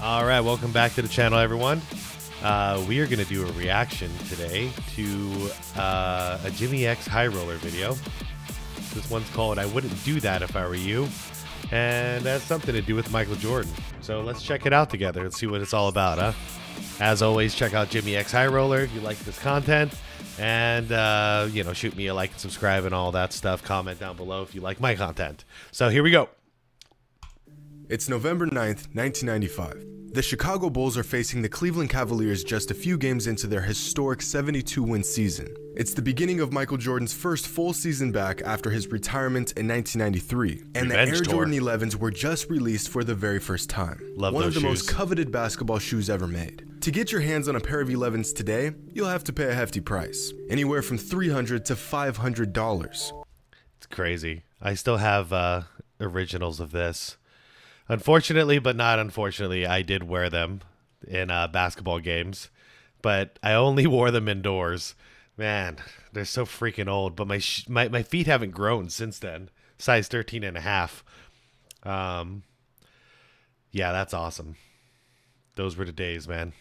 All right, welcome back to the channel, everyone. We are going to do a reaction today to a Jimmy X High Roller video. This one's called I Wouldn't Do That If I Were You, and that's something to do with Michael Jordan. So let's check it out together and see what it's all about, huh? As always, check out Jimmy X High Roller if you like this content, and you know, shoot me a like and subscribe and all that stuff. Comment down below if you like my content. So here we go. It's November 9th, 1995. The Chicago Bulls are facing the Cleveland Cavaliers just a few games into their historic 72-win season. It's the beginning of Michael Jordan's first full season back after his retirement in 1993, and the Air Jordan 11s were just released for the very first time. One of the most coveted basketball shoes ever made. To get your hands on a pair of 11s today, you'll have to pay a hefty price, anywhere from $300 to $500. It's crazy. I still have originals of this. Unfortunately, but not unfortunately, I did wear them in basketball games, but I only wore them indoors. Man, they're so freaking old, but my feet haven't grown since then. Size 13 and a half. Yeah, that's awesome. Those were the days, man.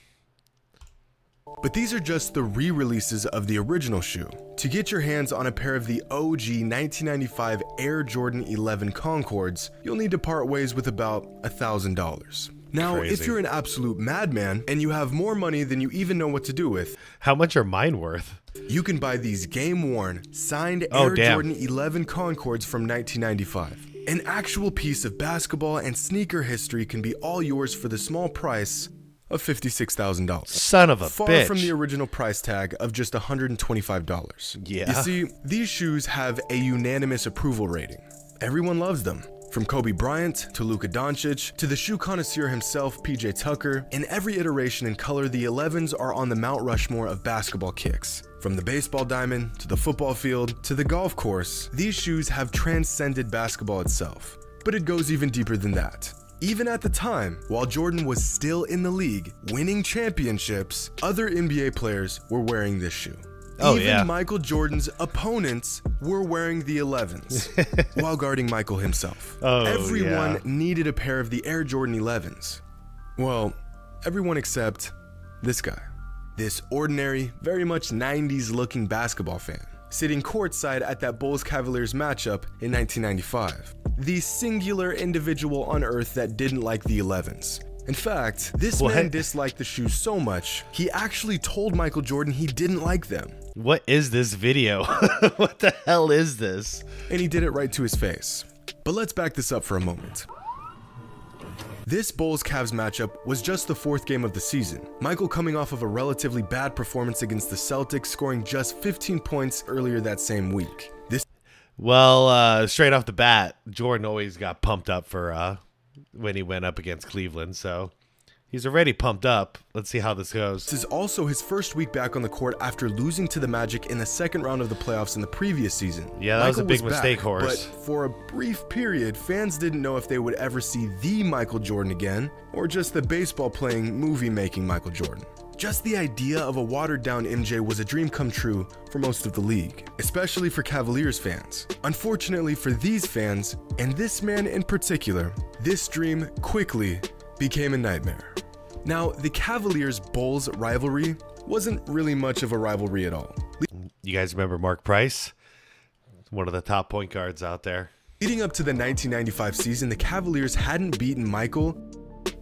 But these are just the re-releases of the original shoe. To get your hands on a pair of the OG 1995 Air Jordan 11 Concords, you'll need to part ways with about $1,000. Now, if you're an absolute madman and you have more money than you even know what to do with, how much are mine worth? You can buy these game-worn, signed Air Jordan 11 Concords from 1995. An actual piece of basketball and sneaker history can be all yours for the small price of $56,000. Son of a bitch. Far from the original price tag of just $125. Yeah. You see, these shoes have a unanimous approval rating. Everyone loves them. From Kobe Bryant to Luka Doncic to the shoe connoisseur himself, PJ Tucker. In every iteration and color, the 11s are on the Mount Rushmore of basketball kicks. From the baseball diamond to the football field to the golf course, these shoes have transcended basketball itself. But it goes even deeper than that. Even at the time, while Jordan was still in the league, winning championships, other NBA players were wearing this shoe. Even Michael Jordan's opponents were wearing the 11s, while guarding Michael himself. Everyone needed a pair of the Air Jordan 11s. Well, everyone except this guy. This ordinary, very much 90s looking basketball fan, sitting courtside at that Bulls-Cavaliers matchup in 1995. The singular individual on Earth that didn't like the 11s. In fact, this man disliked the shoes so much, he actually told Michael Jordan he didn't like them. What is this video? What the hell is this? And he did it right to his face. But let's back this up for a moment. This Bulls-Cavs matchup was just the fourth game of the season. Michael coming off of a relatively bad performance against the Celtics, scoring just 15 points earlier that same week. Well, straight off the bat, Jordan always got pumped up for when he went up against Cleveland, so he's already pumped up. Let's see how this goes. This is also his first week back on the court after losing to the Magic in the second round of the playoffs in the previous season. Yeah, that was a big mistake, Horace. But for a brief period, fans didn't know if they would ever see the Michael Jordan again, or just the baseball-playing, movie-making Michael Jordan. Just the idea of a watered-down MJ was a dream come true for most of the league, especially for Cavaliers fans. Unfortunately for these fans, and this man in particular, this dream quickly became a nightmare. Now, the Cavaliers-Bulls rivalry wasn't really much of a rivalry at all. You guys remember Mark Price? One of the top point guards out there. Leading up to the 1995 season, the Cavaliers hadn't beaten Michael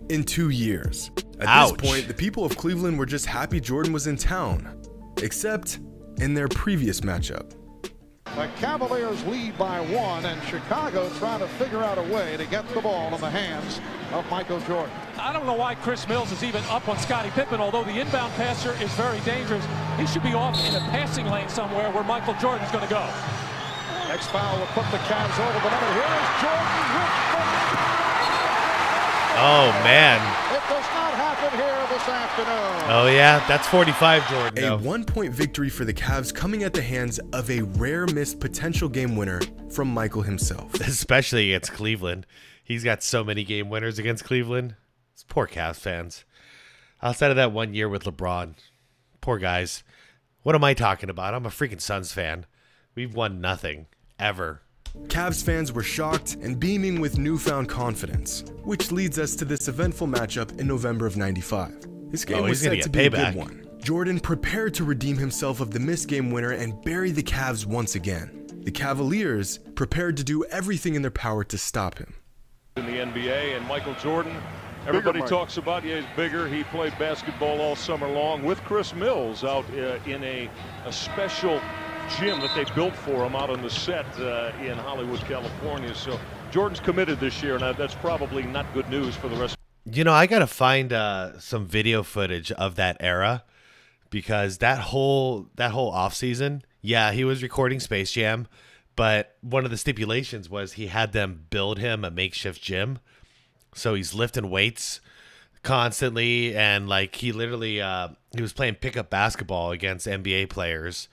in 2 years. At this point, the people of Cleveland were just happy Jordan was in town, except in their previous matchup. The Cavaliers lead by 1, and Chicago trying to figure out a way to get the ball in the hands of Michael Jordan. I don't know why Chris Mills is even up on Scottie Pippen, although the inbound passer is very dangerous. He should be off in a passing lane somewhere where Michael Jordan's going to go. Next foul will put the Cavs over the number. Here is Jordan with Oh, man. It does not happen here this afternoon. Oh, yeah. That's 45, Jordan. A 1-point victory for the Cavs coming at the hands of a rare missed potential game winner from Michael himself. Especially against Cleveland. He's got so many game winners against Cleveland. It's poor Cavs fans. Outside of that 1 year with LeBron. Poor guys. What am I talking about? I'm a freaking Suns fan. We've won nothing. Ever. Cavs fans were shocked and beaming with newfound confidence, which leads us to this eventful matchup in November of '95. This game was set to be a good one. Jordan prepared to redeem himself of the missed game winner and bury the Cavs once again. The Cavaliers prepared to do everything in their power to stop him. In the NBA, and Michael Jordan, everybody talks about, yeah, he's bigger. He played basketball all summer long with Chris Mills out in a special gym that they built for him out on the set in Hollywood, California. So Jordan's committed this year, and that's probably not good news for the rest. You know, I got to find some video footage of that era, because that whole offseason, yeah, he was recording Space Jam, but one of the stipulations was he had them build him a makeshift gym. So he's lifting weights constantly, and like he literally he was playing pickup basketball against NBA players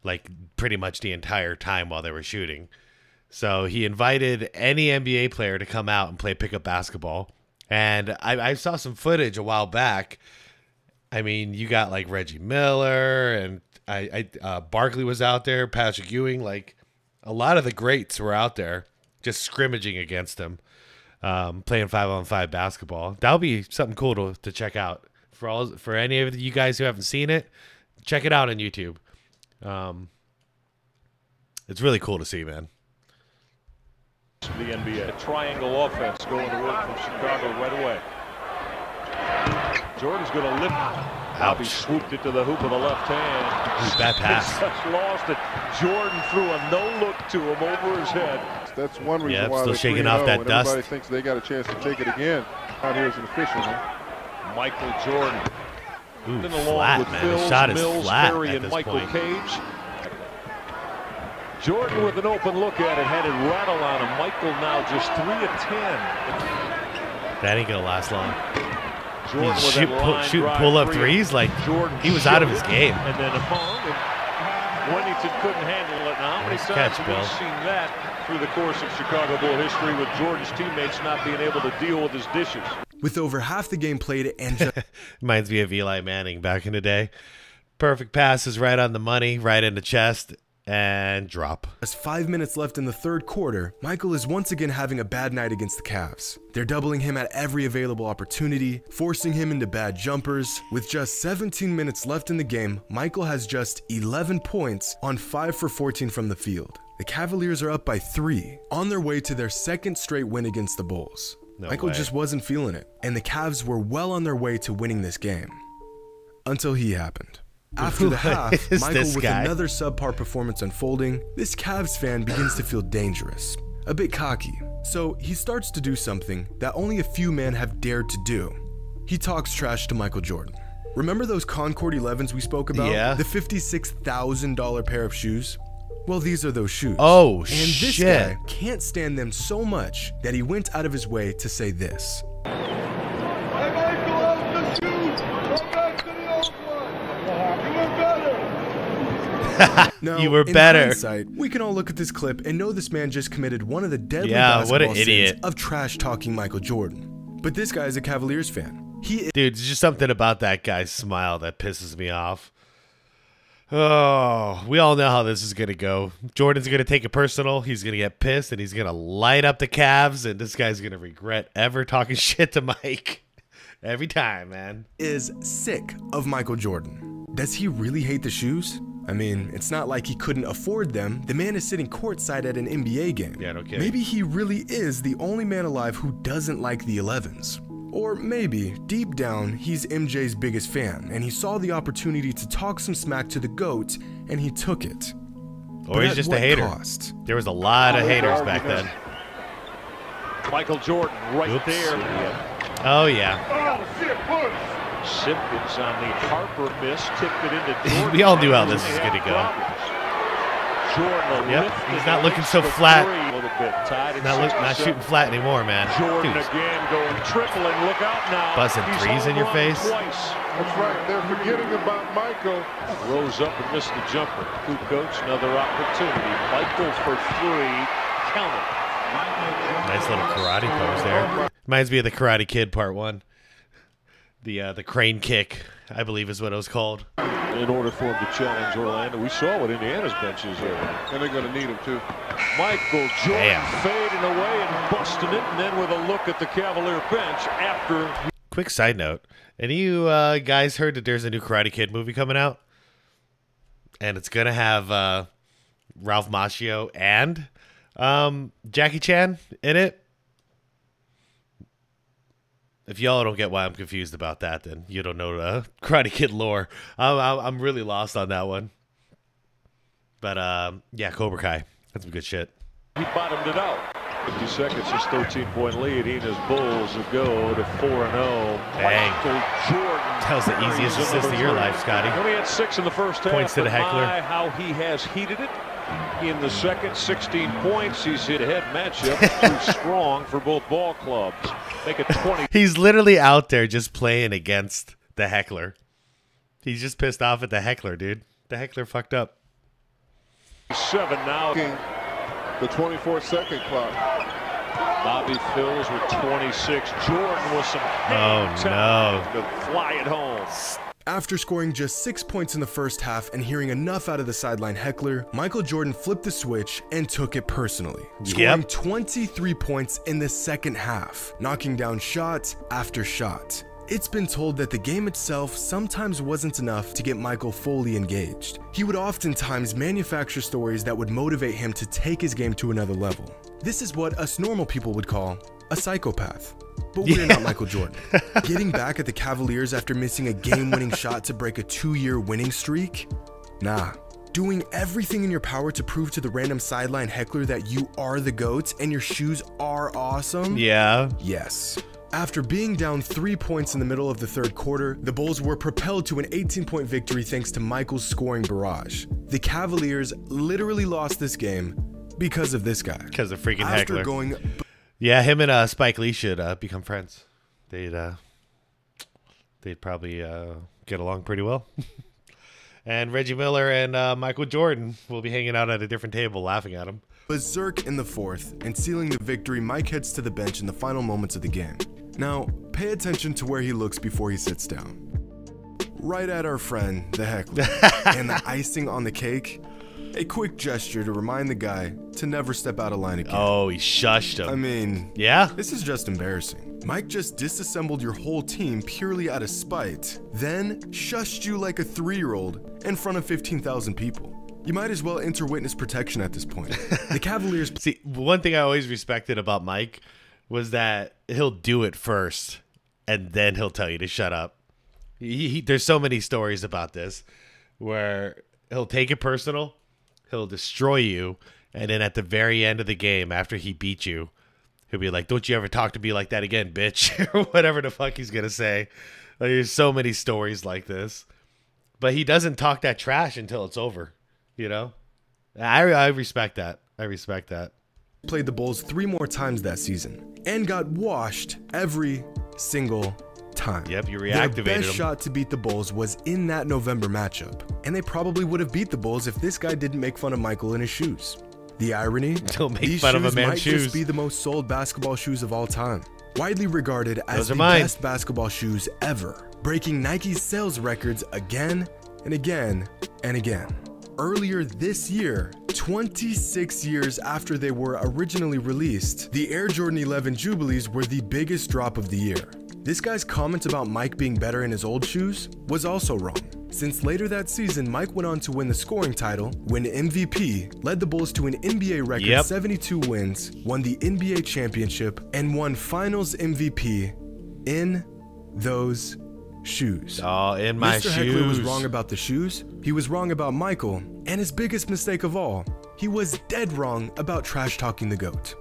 like pretty much the entire time while they were shooting. So he invited any NBA player to come out and play pickup basketball. And I saw some footage a while back. I mean, you got like Reggie Miller, and Barkley was out there, Patrick Ewing, like a lot of the greats were out there just scrimmaging against him, playing 5-on-5 basketball. That'll be something cool to check out for any of you guys who haven't seen it. Check it out on YouTube. It's really cool to see, man. The NBA triangle offense going to work from Chicago right away. Jordan's going to lift. He swooped it to the hoop of the left hand. Bad pass. Just lost it. Jordan threw a no-look to him over his head. That's one reason why still shaking off that dust. Everybody thinks they got a chance to take it again. Out here as an official. Michael Jordan. Ooh, flat, man. The shot is flat at this point. Cage. Jordan with an open look at it, had it rattle on him. Michael now just 3 of 10. That ain't gonna last long. Jordan shooting pull-up threes like Jordan he was out of his game. And then hung, and Wennington couldn't handle it. Now, how many times have we seen that through the course of Chicago Bull history with Jordan's teammates not being able to deal with his dishes? With over half the game played and just reminds me of Eli Manning back in the day. Perfect passes right on the money, right in the chest, and drop. Just 5 minutes left in the third quarter, Michael is once again having a bad night against the Cavs. They're doubling him at every available opportunity, forcing him into bad jumpers. With just 17 minutes left in the game, Michael has just 11 points on 5 for 14 from the field. The Cavaliers are up by 3, on their way to their second straight win against the Bulls. Michael just wasn't feeling it, and the Cavs were well on their way to winning this game. Until he happened. After the half, Michael with another subpar performance unfolding, this Cavs fan begins to feel dangerous, a bit cocky. So he starts to do something that only a few men have dared to do. He talks trash to Michael Jordan. Remember those Concord 11s we spoke about? Yeah. The $56,000 pair of shoes? Well, these are those shoes. Oh, and this guy can't stand them so much that he went out of his way to say this. No, you were better. In hindsight, we can all look at this clip and know this man just committed one of the deadly basketball sins of trash-talking Michael Jordan. But this guy is a Cavaliers fan. Dude, there's just something about that guy's smile that pisses me off. Oh, we all know how this is going to go. Jordan's going to take it personal. He's going to get pissed, and he's going to light up the Cavs, and this guy's going to regret ever talking shit to Mike. Every time, man. Is sick of Michael Jordan. Does he really hate the shoes? I mean, it's not like he couldn't afford them. The man is sitting courtside at an NBA game. Yeah, no kidding. Maybe he really is the only man alive who doesn't like the 11s. Or maybe, deep down, he's MJ's biggest fan, and he saw the opportunity to talk some smack to the GOAT, and he took it. Or he's just a hater. There was a lot of haters back then. Michael Jordan right there. Oh, yeah. Oh, shit, push. Simpkins on the Harper miss, tipped it into Jordan. We all knew how this is going to go. Jordan he's not looking so flat. A little bit tied. Not shooting flat anymore, man. Jordan again going tripling. Look out now. Buzzing threes in your face. That's right. They're forgetting about Michael. Rose up and missed the jumper. Hoop coach, another opportunity. Michael for 3. Count it. Nice little karate pose there. Reminds me of the Karate Kid Part 1. The crane kick, I believe is what it was called. In order for him to challenge Orlando, we saw what Indiana's benches are. And they're going to need him, too. Michael Jordan fading away and busting it, and then with a look at the Cavalier bench after. Quick side note. Any of you guys heard that there's a new Karate Kid movie coming out? And it's going to have Ralph Macchio and Jackie Chan in it. If y'all don't get why I'm confused about that, then you don't know the Karate Kid lore. I'm really lost on that one. But, yeah, Cobra Kai. That's some good shit. He bottomed it out. 50 seconds, his 13-point lead. He and his Bulls will go to 4-0. Michael Jordan. That was the easiest assist of your life, Scotty. Only had 6 in the first half. Points to the heckler. How he has heated it. In the second, 16 points. He's hit a head matchup. Too strong for both ball clubs. Make it 20. He's literally out there just playing against the heckler. He's just pissed off at the heckler, dude. The heckler fucked up. 7 now. The 24-second clock. Bobby Phills with 26. Jordan with some to fly it home. After scoring just 6 points in the first half and hearing enough out of the sideline heckler, Michael Jordan flipped the switch and took it personally, scoring 23 points in the second half, knocking down shot after shot. It's been told that the game itself sometimes wasn't enough to get Michael fully engaged. He would oftentimes manufacture stories that would motivate him to take his game to another level. This is what us normal people would call a psychopath. But we're not Michael Jordan. Getting back at the Cavaliers after missing a game-winning shot to break a 2-year winning streak? Nah. Doing everything in your power to prove to the random sideline heckler that you are the GOAT and your shoes are awesome? Yeah. Yes. After being down 3 points in the middle of the third quarter, the Bulls were propelled to an 18-point victory thanks to Michael's scoring barrage. The Cavaliers literally lost this game because of this guy. Because of freaking After heckler. Yeah, him and Spike Lee should become friends. They'd probably get along pretty well. And Reggie Miller and Michael Jordan will be hanging out at a different table laughing at him. Berserk in the fourth, and sealing the victory, Mike heads to the bench in the final moments of the game. Now, pay attention to where he looks before he sits down. Right at our friend, the heckler. And the icing on the cake, a quick gesture to remind the guy to never step out of line again. Oh, he shushed him. I mean, yeah? This is just embarrassing. Mike just disassembled your whole team purely out of spite, then shushed you like a 3-year-old in front of 15,000 people. You might as well enter witness protection at this point. The Cavaliers... See, one thing I always respected about Mike was that he'll do it first, and then he'll tell you to shut up. There's so many stories about this, where he'll take it personal, he'll destroy you, and then at the very end of the game, after he beat you, he'll be like, "Don't you ever talk to me like that again, bitch," or whatever the fuck he's gonna say. Like, there's so many stories like this. But he doesn't talk that trash until it's over. You know, I respect that. I respect that. Played the Bulls 3 more times that season and got washed every single time. Yep, you reactivated Their best them. shot to beat the Bulls was in that November matchup, and they probably would have beat the Bulls if this guy didn't make fun of Michael in his shoes. The irony? Don't make these fun of a shoes man's might shoes. just be the most sold basketball shoes of all time. Widely regarded as Those the are mine. best basketball shoes ever, breaking Nike's sales records again and again and again. Earlier this year, 26 years after they were originally released, the Air Jordan 11 Jubilees were the biggest drop of the year. This guy's comment about Mike being better in his old shoes was also wrong, since later that season, Mike went on to win the scoring title, win MVP, led the Bulls to an NBA record 72 wins, won the NBA championship, and won Finals MVP in those shoes. Oh, in my shoes. Mr. Heckler was wrong about the shoes, he was wrong about Michael, and his biggest mistake of all, he was dead wrong about trash talking the GOAT.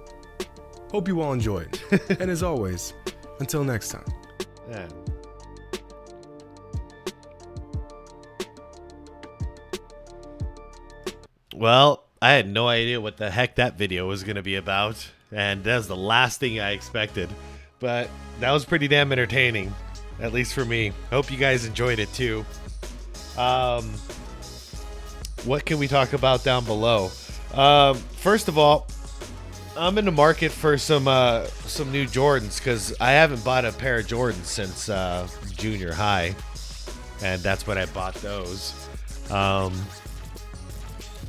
Hope you all enjoyed, and as always, until next time. Yeah. Well, I had no idea what the heck that video was going to be about, and that was the last thing I expected, but that was pretty damn entertaining. At least for me. Hope you guys enjoyed it too. What can we talk about down below? First of all, I'm in the market for some new Jordans because I haven't bought a pair of Jordans since junior high, and that's when I bought those.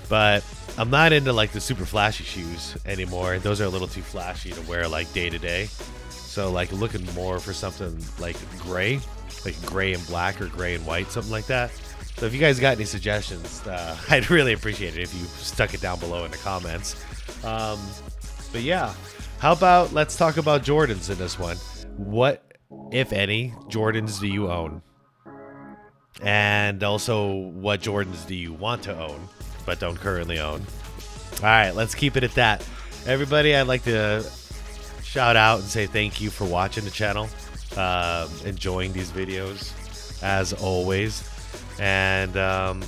But I'm not into like the super flashy shoes anymore. Those are a little too flashy to wear like day to day. So like looking more for something like gray and black or gray and white, something like that. So if you guys got any suggestions, I'd really appreciate it if you stuck it down below in the comments. But yeah, how about let's talk about Jordans in this one. What, if any, Jordans do you own? And also, what Jordans do you want to own but don't currently own? All right, let's keep it at that. Everybody, I'd like to shout out and say thank you for watching the channel, enjoying these videos as always. And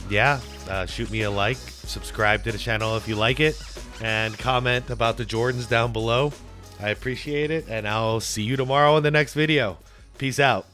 yeah, shoot me a like, subscribe to the channel if you like it, and comment about the Jordans down below. I appreciate it, and I'll see you tomorrow in the next video. Peace out.